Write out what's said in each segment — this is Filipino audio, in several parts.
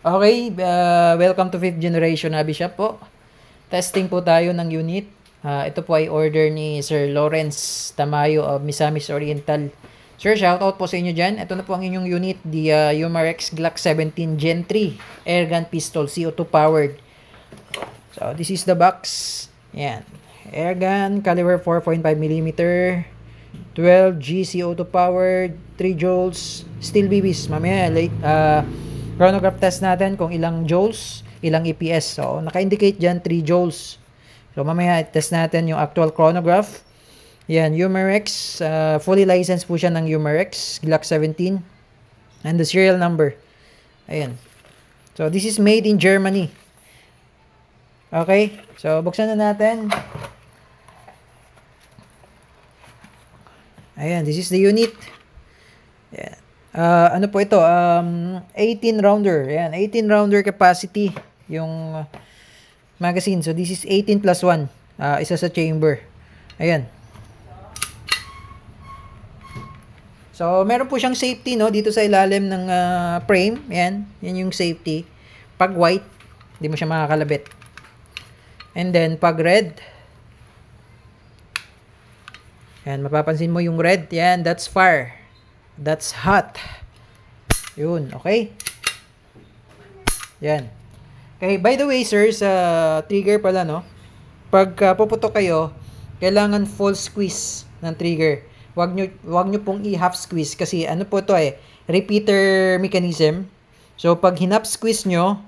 Okay, welcome to 5th generation Hobby Shop po. Testing po tayo ng unit. Ito po ay order ni Sir Lawrence Tamayo of Misamis Oriental. Sir, shoutout po sa inyo dyan. Ito na po ang inyong unit, the Umarex Glock 17 Gen 3 Airgun Pistol CO2 powered. So, this is the box. Yan. Airgun, caliber 4.5mm, 12G CO2 powered, 3 joules, steel BBs. Mamaya, chronograph test natin kung ilang joules, ilang EPS. So, naka-indicate dyan 3 joules. So, mamaya test natin yung actual chronograph. Yan, Umarex. Fully licensed po siya ng Umarex Glock 17. And the serial number. Ayan. So, this is made in Germany. Okay. So, buksan na natin. Ayan, this is the unit. Ayan. Ano po ito? 18 rounder. Ayan, 18 rounder capacity yung magazine. So, this is 18 plus 1. Isa sa chamber. Ayan. So, meron po siyang safety, no? Dito sa ilalim ng frame. Ayan. Yan yung safety. Pag white, hindi mo siya makakalabit. And then, pag red, ayan, mapapansin mo yung red. Yan, that's fire. That's hot. Yun, okay? Yan. Okay, by the way, sir, sa trigger pala, no? Pag puputok kayo, kailangan full squeeze ng trigger. Wag nyo pong i-half squeeze kasi ano po to repeater mechanism. So, pag hinap squeeze nyo,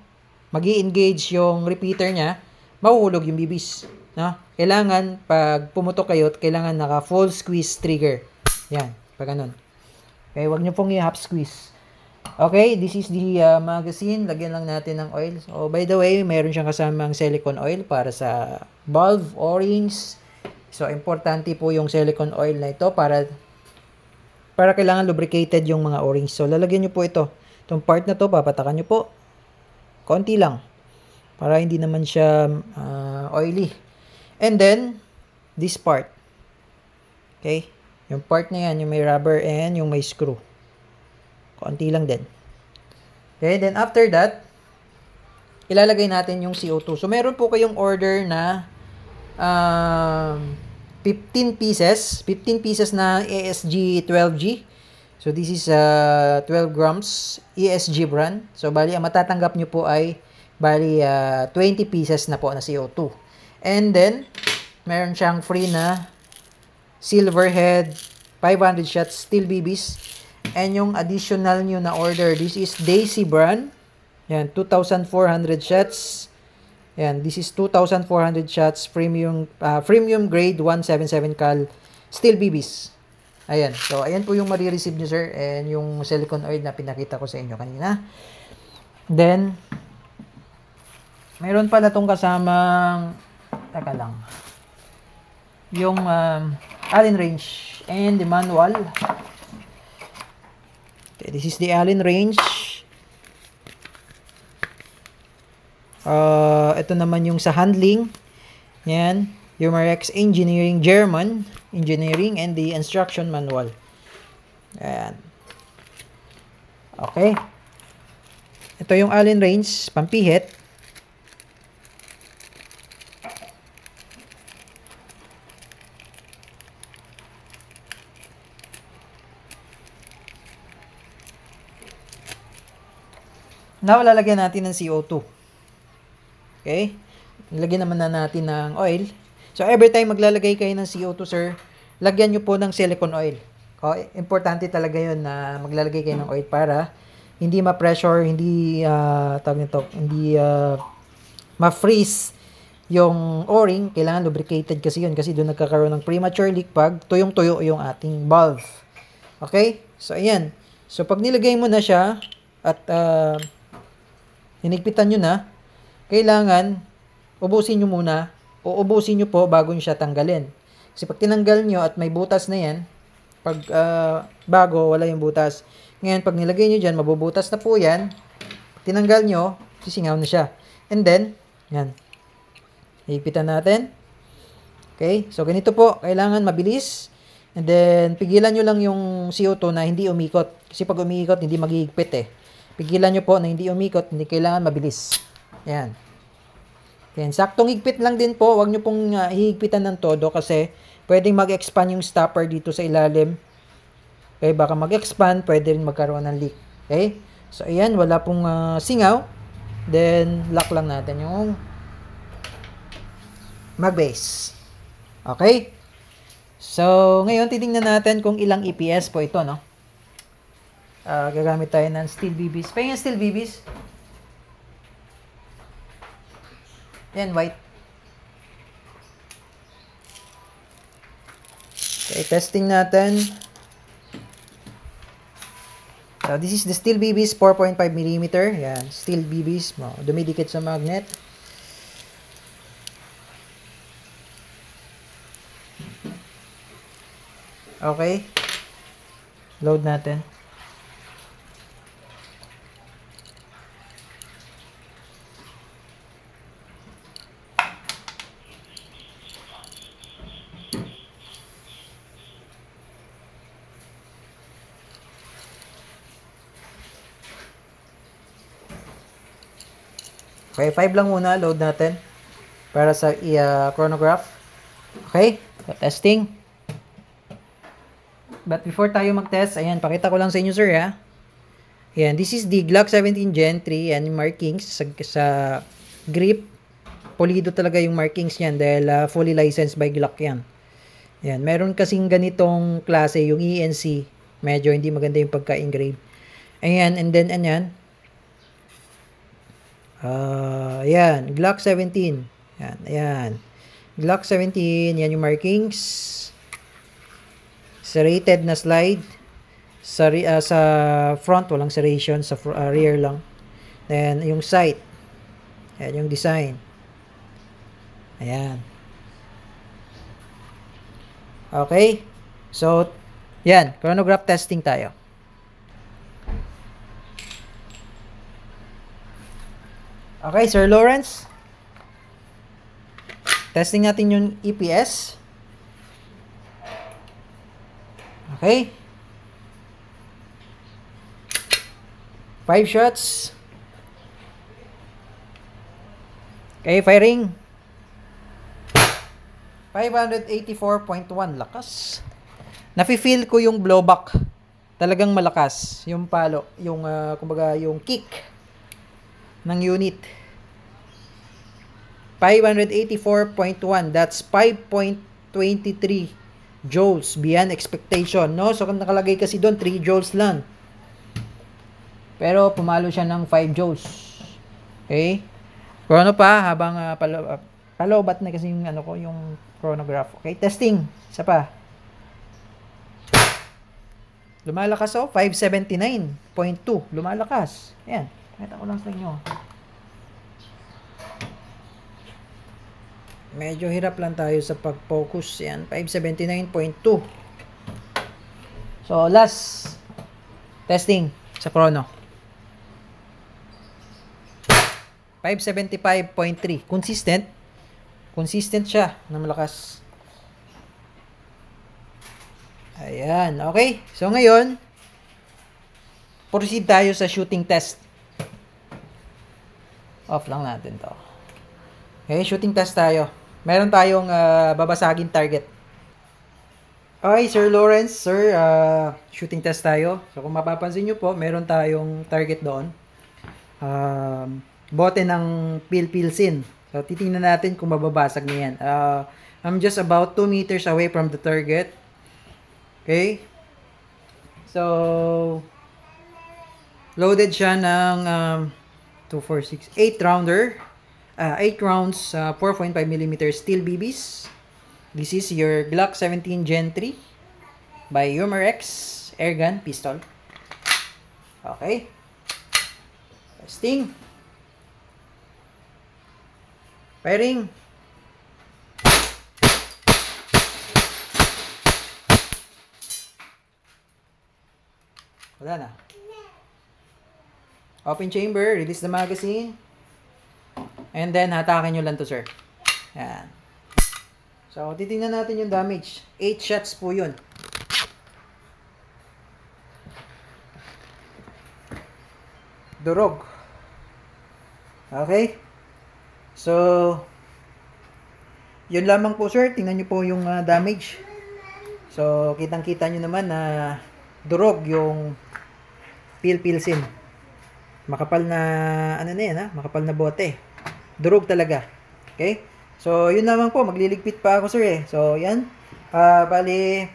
magi-engage yung repeater nya, mahuhulog yung bibis. No? Kailangan, pag pumutok kayo, kailangan naka full squeeze trigger. Yan, pag ganun. Okay, wag nyo pong i-half squeeze. Okay, this is the magazine. Lagyan lang natin ng oil. So, by the way, mayroon siyang kasamang silicone oil para sa valve, o-rings. So, importante po yung silicone oil na ito para kailangan lubricated yung mga o-rings. So, lalagyan nyo po ito. Itong part na to, papatakan nyo po. Konti lang. Para hindi naman siya oily. And then, this part. Okay? Yung part na yan, yung may rubber and yung may screw. Konti lang din. Okay, then after that, ilalagay natin yung CO2. So, meron po kayong order na 15 pieces. 15 pieces na ESG 12G. So, this is 12 grams ESG brand. So, bali, ang matatanggap nyo po ay bali 20 pieces na po na CO2. And then, meron siyang free na Silverhead 500 shots steel BBs. And yung additional nyo na order, this is Daisy brand. Yan, 2,400 shots. Yan, this is 2,400 shots premium grade 177 cal steel BBs. Ayan. So, ayan po yung marireceive nyo, sir. And yung silicone oil na pinakita ko sa inyo kanina. Then, mayroon pala itong kasamang, taka lang, yung Allen wrench and the manual. Okay, this is the Allen wrench. Ito naman yung sa handling. Yan. Umarex Engineering German Engineering and the instruction manual. Ayan. Okay. Ito yung Allen wrench, pampihit. Now, lalagyan natin ng CO2. Okay? Lagyan naman na natin ng oil. So, every time maglalagay kayo ng CO2, sir, lagyan nyo po ng silicone oil. Okay? Importante talaga yun na maglalagay kayo ng oil para hindi ma-pressure, hindi, hindi ma-freeze yung o-ring. Kailangan lubricated kasi yun kasi doon nagkakaroon ng premature leak pag tuyong-tuyo yung ating valve. Okay? So, ayan. So, pag nilagay mo na siya at hinigpitan nyo na, kailangan ubusin nyo muna o ubusin nyo po bago nyo siya tanggalin. Kasi pag tinanggal nyo at may butas na yan, pag bago, wala yung butas. Ngayon, pag nilagay nyo dyan, mabubutas na po yan. Pag tinanggal nyo, sisingaw na siya. And then, yan. Higpitan natin. Okay, so ganito po. Kailangan mabilis. And then, pigilan nyo lang yung CO2 na hindi umikot. Kasi pag umiikot, hindi maghihigpit eh. Pigilan nyo po na hindi umikot, hindi kailangan mabilis. Yan. Yan, saktong higpit lang din po, huwag nyo pong hihigpitan ng todo kasi pwedeng mag-expand yung stopper dito sa ilalim. Okay, baka mag-expand, pwede rin magkaroon ng leak. Okay? So, ayan, wala pong singaw. Then, lock lang natin yung mag-base. Okay? So, ngayon, titingnan natin kung ilang EPS po ito, no? Gagamit tayo ng steel BBs. Pahingin steel BBs. Yan, white. Okay, testing natin. So, this is the steel BBs 4.5mm. Yan, steel BBs. Dumidikit sa magnet. Okay. Load natin. Okay, 5 lang muna, load natin para sa chronograph. Okay, so testing. But before tayo mag-test, ayan, pakita ko lang sa inyo, sir, ha. Ayan, this is the Glock 17 Gen 3 and markings sa grip. Polido talaga yung markings niyan dahil fully licensed by Glock yan. Ayan, meron kasing ganitong klase, yung ENC. Medyo hindi maganda yung pagka-engrave. Ayan, and then, ayan. Ayan, Glock 17. Ayan, ayan. Glock 17, yan yung markings. Serrated na slide. Sa front, walang serration. Sa rear lang. Then, yung sight. Ayan, yung design. Ayan. Okay. So, yan. Chronograph testing tayo. Okay, Sir Lawrence. Testing natin yung EPS. Okay. 5 shots. Okay, firing. 584.1. Lakas. Nafi-feel ko yung blowback. Talagang malakas. Yung palo. Yung, kumbaga, yung kick ng unit. 584.1. That's 5.23 joules beyond expectation, no? So, nakalagay kasi doon 3 joules lang. Pero, pumalo siya ng 5 joules. Okay? Chrono pa, habang palobat na kasi yung, yung chronograph. Okay? Testing. Isa pa. Lumalakas, 579.2. Lumalakas. Ayan. Pakita ko lang sa inyo. Medyo hirap lang tayo sa pag-focus. Yan, 579.2. So, last testing sa chrono. 575.3. Consistent. Consistent siya na malakas. Ayan, okay. So, ngayon, proceed tayo sa shooting test. Off lang natin to. Okay, shooting test tayo. Meron tayong babasagin target. Okay, Sir Lawrence, sir, shooting test tayo. So, kung mapapansin nyo po, meron tayong target doon. Bote ng pilsin. So, titingnan natin kung mababasag niya yan. I'm just about 2 meters away from the target. Okay? So, loaded siya ng 2, 4, 6, 8 rounder. 8 rounds, 4.5mm steel BBs. This is your Glock 17 Gen 3 by Umarex airgun pistol. Okay. Testing. Firing. Wala na. Open chamber, release the magazine. And then, hatakin nyo lang to, sir. Yan. So, titingnan natin yung damage. 8 shots po yun. durog. Okay? So, yun lamang po sir. Tingnan nyo po yung damage. So, kitang-kita nyo naman na durog yung pilsin. Makapal na, ano na yan ha? Makapal na bote. Durog talaga. Okay? So, yun lamang po. Magliligpit pa ako sir eh. So, yan. Bali.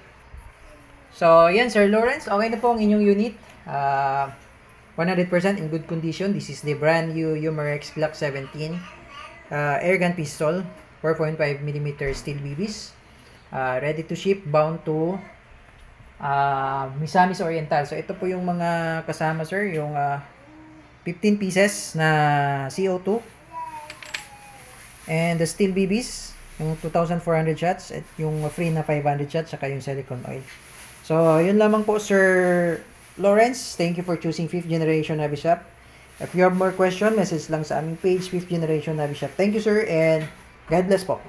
So, yan Sir Lawrence. Okay na po ang inyong unit. 100% in good condition. This is the brand new Umarex Glock 17 airgun pistol. 4.5mm steel BBs. Ready to ship. Bound to Misamis Oriental. So, ito po yung mga kasama sir. Yung 15 pieces na CO2 and the steel BBs, yung 2,400 shots at yung free na 500 shots saka yung silicone oil. So, yun lamang po Sir Lawrence. Thank you for choosing 5th Generation Navy Shop. If you have more question, message lang sa aming page 5th Generation Navy Shop. Thank you sir and God bless po.